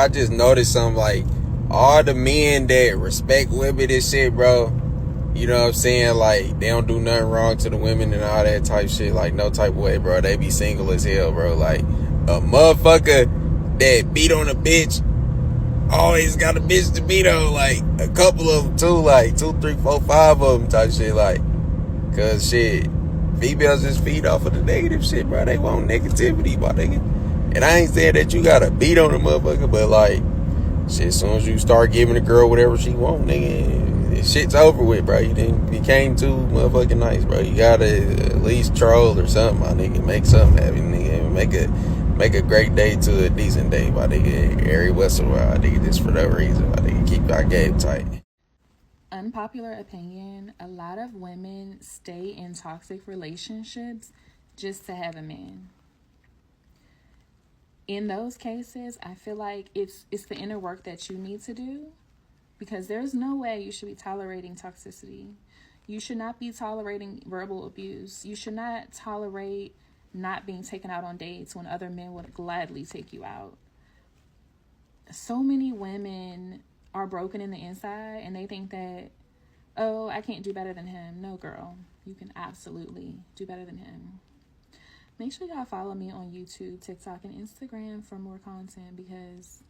I just noticed something, like, all the men that respect women and shit, bro, you know what I'm saying? Like, they don't do nothing wrong to the women and all that type shit. Like, no type of way, bro. They be single as hell, bro. Like, a motherfucker that beat on a bitch always got a bitch to beat on. Like, a couple of them, too. Like, 2, 3, 4, 5 of them type shit. Like, cause shit, females just feed off of the negative shit, bro. They want negativity, my nigga. And I ain't saying that you gotta beat on a motherfucker, but like, shit, as soon as you start giving a girl whatever she want, nigga, shit's over with, bro. You became too motherfucking nice, bro. You gotta at least troll or something, my nigga. Make something happen, nigga. Make a great day to a decent day, my nigga. Every once in a while, nigga, just for no reason, my nigga. Keep our game tight. Unpopular opinion, a lot of women stay in toxic relationships just to have a man. In those cases, I feel like it's the inner work that you need to do, because there's no way you should be tolerating toxicity. You should not be tolerating verbal abuse. You should not tolerate not being taken out on dates when other men would gladly take you out. So many women are broken in the inside and they think that, oh, I can't do better than him. No, girl, you can absolutely do better than him. Make sure y'all follow me on YouTube, TikTok, and Instagram for more content, because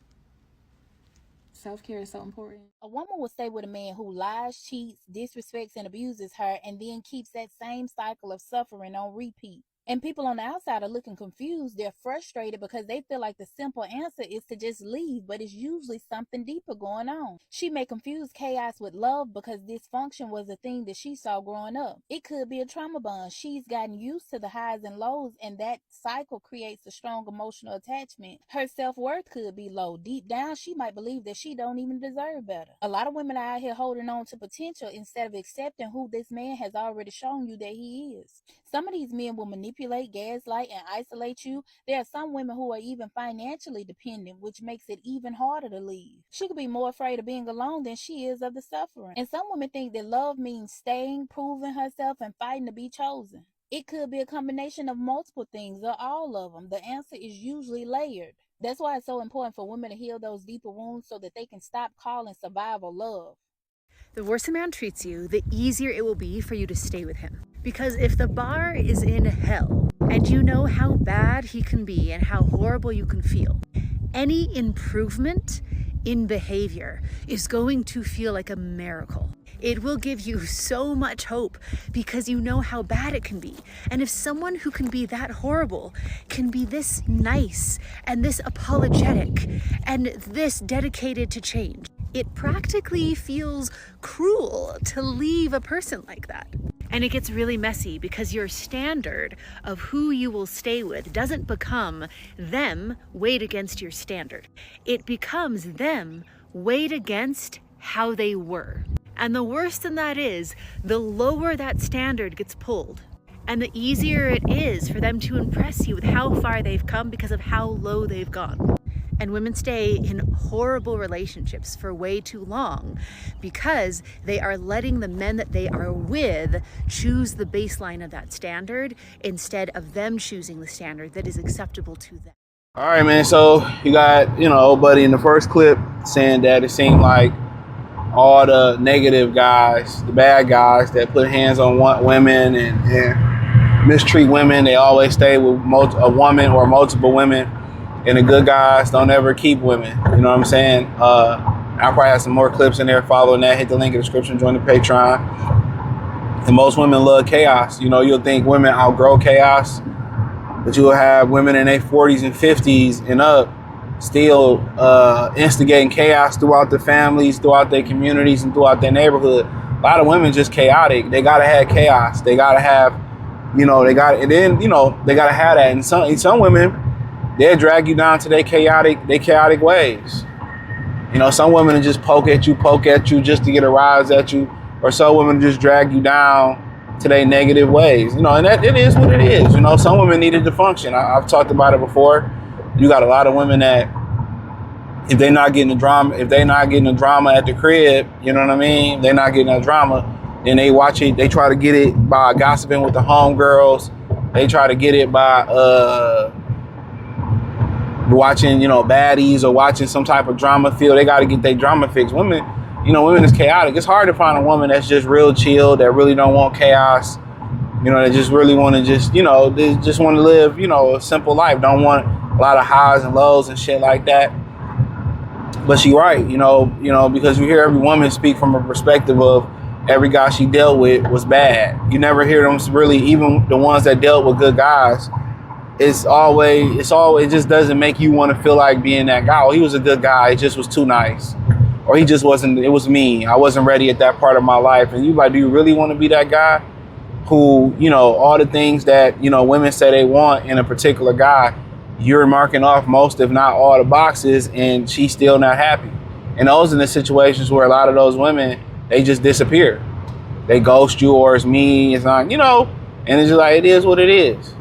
self-care is so important. A woman will stay with a man who lies, cheats, disrespects, and abuses her, and then keeps that same cycle of suffering on repeat. And people on the outside are looking confused. They're frustrated because they feel like the simple answer is to just leave, but it's usually something deeper going on. She may confuse chaos with love because dysfunction was a thing that she saw growing up. It could be a trauma bond. She's gotten used to the highs and lows, and that cycle creates a strong emotional attachment. Her self-worth could be low. Deep down, she might believe that she don't even deserve better. A lot of women are out here holding on to potential instead of accepting who this man has already shown you that he is. Some of these men will manipulate, gaslight, and isolate you. There are some women who are even financially dependent, which makes it even harder to leave. She could be more afraid of being alone than she is of the suffering. And some women think that love means staying, proving herself, and fighting to be chosen. It could be a combination of multiple things or all of them. The answer is usually layered. That's why it's so important for women to heal those deeper wounds so that they can stop calling survival love. The worse a man treats you, the easier it will be for you to stay with him. Because if the bar is in hell, and you know how bad he can be and how horrible you can feel, any improvement in behavior is going to feel like a miracle. It will give you so much hope because you know how bad it can be. And if someone who can be that horrible can be this nice and this apologetic and this dedicated to change, it practically feels cruel to leave a person like that. And it gets really messy because your standard of who you will stay with doesn't become them weighed against your standard. It becomes them weighed against how they were. And the worse than that is, the lower that standard gets pulled. And the easier it is for them to impress you with how far they've come because of how low they've gone. And women stay in horrible relationships for way too long because they are letting the men that they are with choose the baseline of that standard instead of them choosing the standard that is acceptable to them. All right, man. So you got, old buddy in the first clip saying that it seemed like all the negative guys, the bad guys that put hands on women and mistreat women, they always stay with a woman or multiple women. And the good guys don't ever keep women. You know what I'm saying? I'll probably have some more clips in there following that. Hit the link in the description, join the Patreon. And most women love chaos. You'll think women outgrow chaos, but you'll have women in their 40s and 50s and up still instigating chaos throughout their families, throughout their communities, and throughout their neighborhood. A lot of women just chaotic. They gotta have chaos. They gotta have, they gotta have that. And some women, they'll drag you down to their chaotic ways. Some women will just poke at you just to get a rise at you, or some women just drag you down to their negative ways. And that it is what it is. Some women needed to function. I've talked about it before. You got a lot of women that if they're not getting the drama at the crib, you know what I mean? They're not getting the drama, then they watch it. They try to get it by gossiping with the homegirls. They try to get it by watching, you know, baddies or watching some type of drama feel they got to get their drama fixed. Women, you know, women is chaotic. It's hard to find a woman that's just real chill, that really don't want chaos, you know, that just really want to just, you know, they just want to live, you know, a simple life. Don't want a lot of highs and lows and shit like that. But she right, you know, because you hear every woman speak from a perspective of every guy she dealt with was bad. You never hear them really, even the ones that dealt with good guys. It's always, it just doesn't make you want to feel like being that guy. Oh, he was a good guy, he just was too nice. Or he just wasn't, it was me. I wasn't ready at that part of my life. And you like, do you really want to be that guy who, you know, all the things that, you know, women say they want in a particular guy, you're marking off most, if not all the boxes, and she's still not happy. And those are the situations where a lot of those women, they just disappear. They ghost you, or it's me, it's not, you know, and it's just like, it is what it is.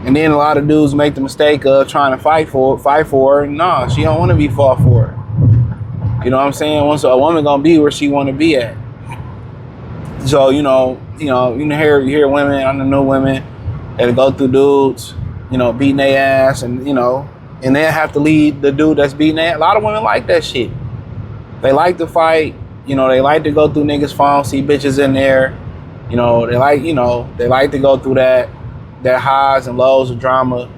And then a lot of dudes make the mistake of trying to fight for her. No, she don't want to be fought for. You know what I'm saying? Once a woman gonna be where she want to be at. So, you hear women, I know women that go through dudes, you know, beating their ass, and, you know, and they have to lead the dude that's beating their ass. A lot of women like that shit. They like to fight, you know, they like to go through niggas' phones, see bitches in there, you know, they like to go through that highs and lows of drama.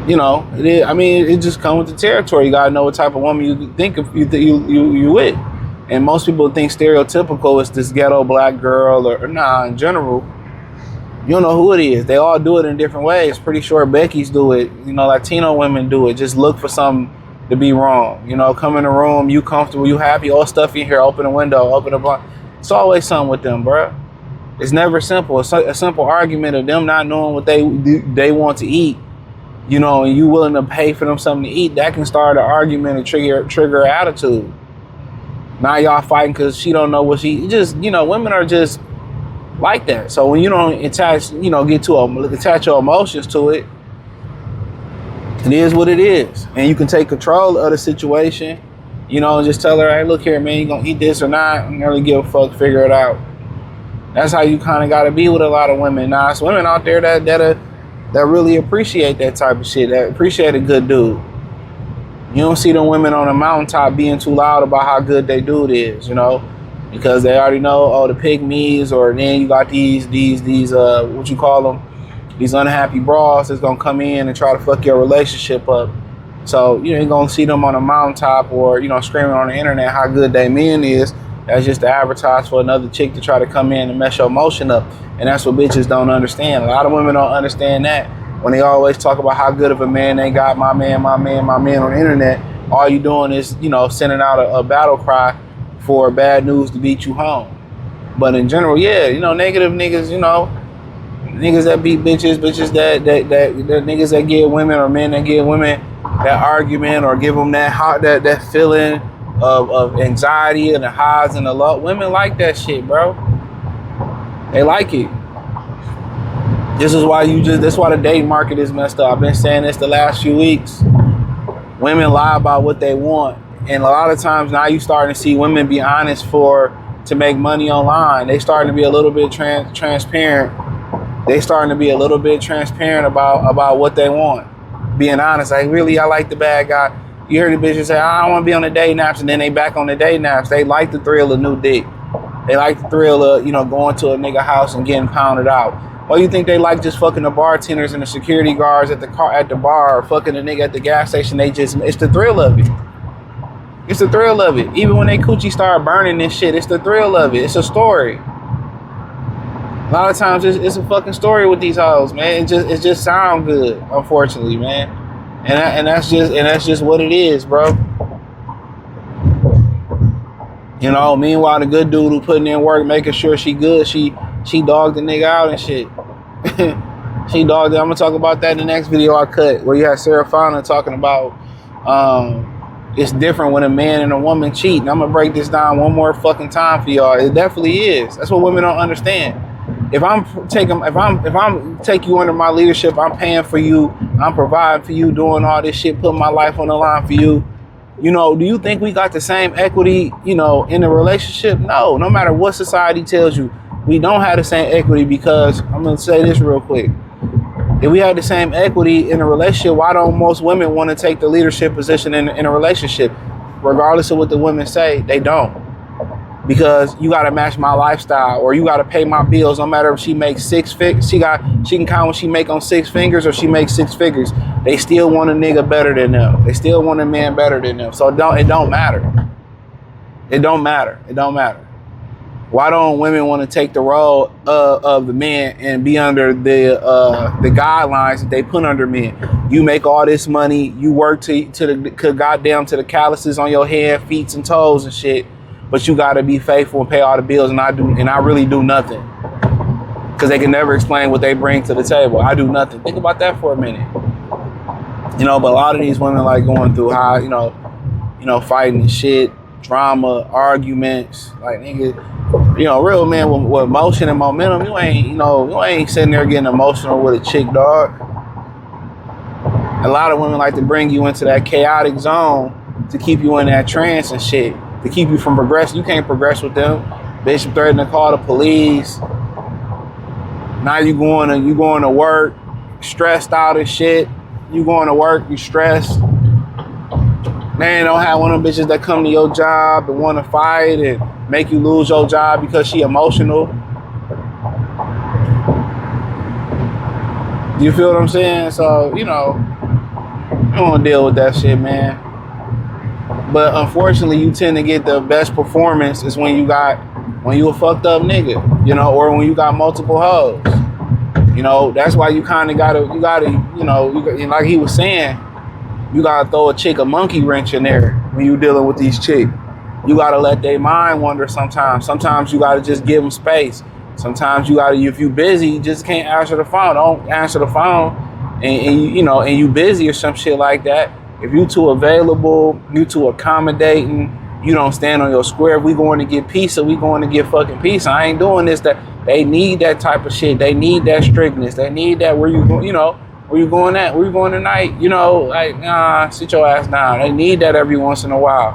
You know, it just comes with the territory. You gotta know what type of woman you think of, you with. And most people think stereotypical is this ghetto black girl, or nah, in general, you don't know who it is. They all do it in different ways. Pretty sure Becky's do it. You know, Latino women do it. Just look for something to be wrong. You know, come in the room, you comfortable, you happy, all stuff in here, open the window, open the blind. It's always something with them, bruh. It's never simple. It's a simple argument of them not knowing what they want to eat, you know, and you willing to pay for them something to eat. That can start an argument and trigger attitude. Now y'all fighting because she don't know what she just, you know, women are just like that. So when you don't attach your emotions to it, it is what it is. And you can take control of the situation, you know, and just tell her, hey, look here, man, you gonna eat this or not? I don't really give a fuck, figure it out. That's how you kind of got to be with a lot of women. Now, it's women out there that really appreciate that type of shit, that appreciate a good dude. You don't see them women on the mountaintop being too loud about how good they dude is, you know, because they already know, oh, the pygmies, or then you got these what you call them, these unhappy bras that's gonna come in and try to fuck your relationship up. So you ain't gonna see them on a mountaintop or, you know, screaming on the internet how good they man is. That's just to advertise for another chick to try to come in and mess your emotion up. And that's what bitches don't understand. A lot of women don't understand that. When they always talk about how good of a man they got, my man on the internet, all you doing is, you know, sending out a battle cry for bad news to beat you home. But in general, yeah, you know, negative niggas, you know, niggas that beat bitches that niggas that give women, or men that give women that argument, or give them that feeling of anxiety and the highs and the lows. Women like that shit, bro. They like it. That's why the dating market is messed up. I've been saying this the last few weeks. Women lie about what they want. And a lot of times now you starting to see women be honest to make money online. They starting to be a little bit transparent. They starting to be a little bit transparent about what they want. Being honest, like, really, I like the bad guy. You hear the bitches say, I don't want to be on the day naps, and then they back on the day naps. They like the thrill of new dick. They like the thrill of, you know, going to a nigga house and getting pounded out. Or you think they like just fucking the bartenders and the security guards at the bar, or fucking the nigga at the gas station? It's the thrill of it. It's the thrill of it. Even when they coochie start burning this shit, it's the thrill of it. It's a story. A lot of times it's a fucking story with these hoes, man. It just sound good, unfortunately, man. And that's just what it is, bro. You know, meanwhile, the good dude who putting in work, making sure she good, she dogged the nigga out and shit. She dogged it. I'm gonna talk about that in the next video I cut, where you have Sarah Fowler talking about it's different when a man and a woman cheat. And I'm gonna break this down one more fucking time for y'all. It definitely is. That's what women don't understand. If I'm take you under my leadership, I'm paying for you, I'm providing for you, doing all this shit, putting my life on the line for you. You know, do you think we got the same equity, you know, in the relationship? No matter what society tells you, we don't have the same equity, because I'm going to say this real quick. If we had the same equity in a relationship, why don't most women want to take the leadership position in a relationship? Regardless of what the women say, they don't. Because you gotta match my lifestyle, or you gotta pay my bills. No matter if she makes six figures, she can count what she make on 6 fingers, or she makes 6 figures. They still want a nigga better than them. They still want a man better than them. So it don't matter. It don't matter. It don't matter. Why don't women want to take the role of the man and be under the guidelines that they put under men? You make all this money, you work to goddamn to the calluses on your hand, feet, and toes and shit, but you gotta be faithful and pay all the bills, and I really do nothing. Because they can never explain what they bring to the table. I do nothing. Think about that for a minute. You know, but a lot of these women like going through high, you know, fighting and shit, drama, arguments, like nigga. You know, real men with emotion and momentum, you ain't sitting there getting emotional with a chick, dog. A lot of women like to bring you into that chaotic zone to keep you in that trance and shit, to keep you from progressing. You can't progress with them. Bitch, you threatening to call the police. Now you going to work, stressed out and shit. You going to work, you stressed. Man, don't have one of them bitches that come to your job and want to fight and make you lose your job because she emotional. You feel what I'm saying? So, you know, you don't deal with that shit, man. But unfortunately, you tend to get the best performance is when you a fucked up nigga, you know, or when you got multiple hoes. You know, that's why you kind of gotta, you know, like he was saying, you gotta throw a chick a monkey wrench in there when you dealing with these chicks. You gotta let their mind wander sometimes. Sometimes you gotta just give them space. Sometimes you gotta, if you busy, you just can't answer the phone. Don't answer the phone, and you busy or some shit like that. If you too available, you too accommodating, you don't stand on your square. If we going to get pizza, we going to get fucking pizza. I ain't doing this. That they need that type of shit. They need that strictness. They need that. Where you going? You know. Where you going at? Where you going tonight? You know, like, nah, sit your ass down. They need that every once in a while.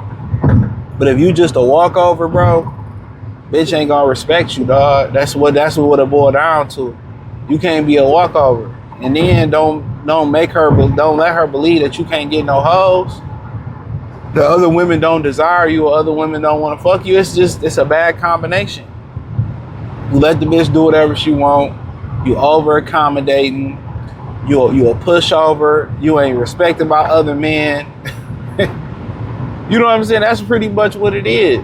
But if you just a walkover, bro, bitch ain't gonna respect you, dog. That's what it boiled down to. You can't be a walkover. And then don't let her believe that you can't get no hoes. The other women don't desire you, or other women don't want to fuck you. It's a bad combination. You let the bitch do whatever she want. You over accommodating. You a pushover. You ain't respected by other men. You know what I'm saying? That's pretty much what it is.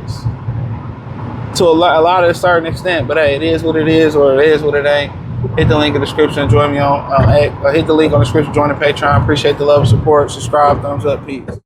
To a lot of a certain extent. But hey, it is what it is, or it is what it ain't. Hit the link in the description. Join me on. Hit the link on the description. Join the Patreon. Appreciate the love and support. Subscribe. Thumbs up. Peace.